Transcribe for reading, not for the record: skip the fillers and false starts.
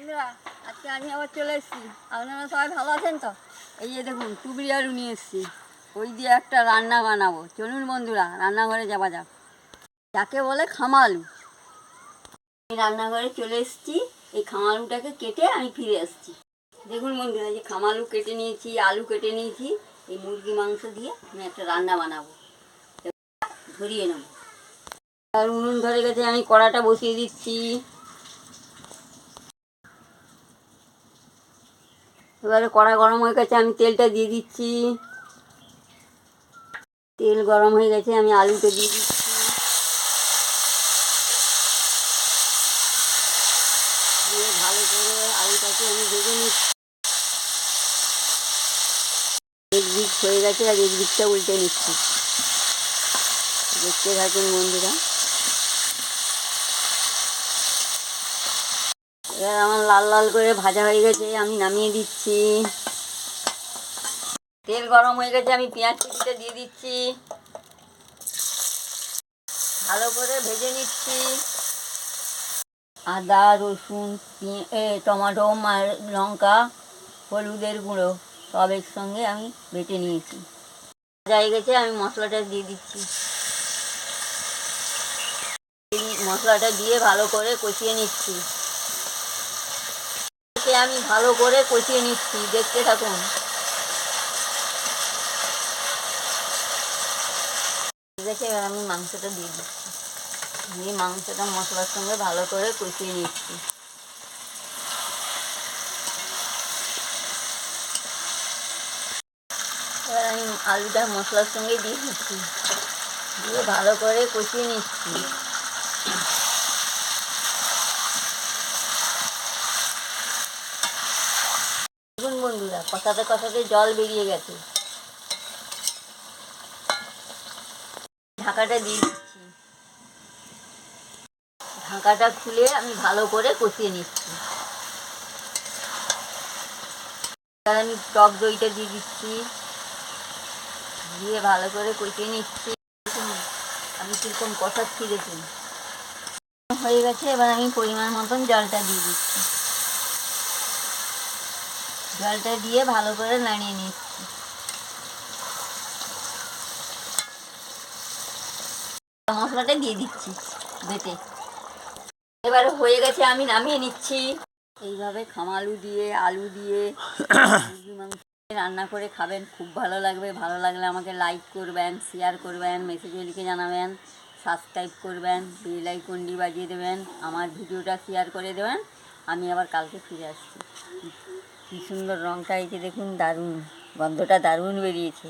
বন্ধুরা, আজকে আমি আবার চলে এসেছি। আপনারা সবাই ভালো আছেন তো? এই যে দেখুন, টুবরি আলু নিয়ে এসেছি। ওই দিয়ে একটা রান্না বানাবো। চলুন বন্ধুরা, রান্নাঘরে যাওয়া যাক। যাকে বলে খামা আলু। আমি রান্নাঘরে চলে এসেছি। এই খামা আলুটাকে কেটে আমি ফিরে এসেছি। দেখুন বন্ধুরা, যে খামা আলু কেটে নিয়েছি, আলু কেটে নিয়েছি। এই মুরগি মাংস দিয়ে আমি একটা রান্না বানাবো। ধরিয়ে নেব। আর উনুন ধরে গেছে, আমি কড়াটা বসিয়ে দিচ্ছি। এবারে কড়া গরম হয়ে গেছে, আমি তেলটা দিয়ে দিচ্ছি। তেল গরম হয়ে গেছে, আমি আলুটা দিয়ে দিচ্ছি। দিয়ে ভালো করে আলুটাকে আমি ভেজে নিচ্ছি। এক দিক হয়ে গেছে, আর এক দিকটা উল্টে নিচ্ছি। দেখতে থাকুন বন্ধুরা। এবার আমার লাল লাল করে ভাজা হয়ে গেছে, আমি নামিয়ে দিচ্ছি। তেল গরম হয়ে গেছে, আমি পেঁয়াজ কুচিটা দিয়ে দিচ্ছি। ভালো করে ভেজে নিচ্ছি। আদা, রসুন, টমেটো, লঙ্কা, হলুদের গুঁড়ো সব একসঙ্গে আমি বেটে নিয়েছি। ভাজা হয়ে গেছে, আমি মশলাটা দিয়ে দিচ্ছি। এই মশলাটা দিয়ে ভালো করে কষিয়ে নিচ্ছি। আমি ভালো করে কষিয়ে নিচ্ছি, দেখতে থাকুন। ঠিক আছে, এবার আমি মাংসটা দিয়ে দিচ্ছি। দিয়ে মাংসটা মশলার সঙ্গে ভালো করে কষিয়ে নিচ্ছি। এবার আমি আলুটা মশলার সঙ্গে দিয়ে দিচ্ছি, দিয়ে ভালো করে কষিয়ে নিচ্ছি। দেখুন বন্ধুরা, কষাতে কষাতে জল বেরিয়ে গেছে। ঢাকাটা দিয়ে দিচ্ছি। ঢাকাটা খুলে আমি ভালো করে কষিয়ে নিচ্ছি। এবার আমি টক দইটা দিয়ে দিচ্ছি, দিয়ে ভালো করে কষিয়ে নিচ্ছি। আমি কীরকম কষাচ্ছি দেখুন। হয়ে গেছে, এবার আমি পরিমাণ মতন জলটা দিয়ে দিচ্ছি। জলটা দিয়ে ভালো করে নাড়িয়ে নিচ্ছি। মশলাটা দিয়ে দিচ্ছি বেটে। এবারে হয়ে গেছে, আমি নামিয়ে নিচ্ছি। এইভাবে খামালু দিয়ে আলু দিয়ে মুরগি মাংস রান্না করে খাবেন, খুব ভালো লাগবে। ভালো লাগলে আমাকে লাইক করবেন, শেয়ার করবেন, মেসেজে লিখে জানাবেন, সাবস্ক্রাইব করবেন, বেল আইকনটি বাজিয়ে দেবেন, আমার ভিডিওটা শেয়ার করে দেবেন। আমি আবার কালকে ফিরে আসছি। কী সুন্দর রঙটা, এই যে দেখুন, দারুণ গন্ধটা, দারুণ বেরিয়েছে।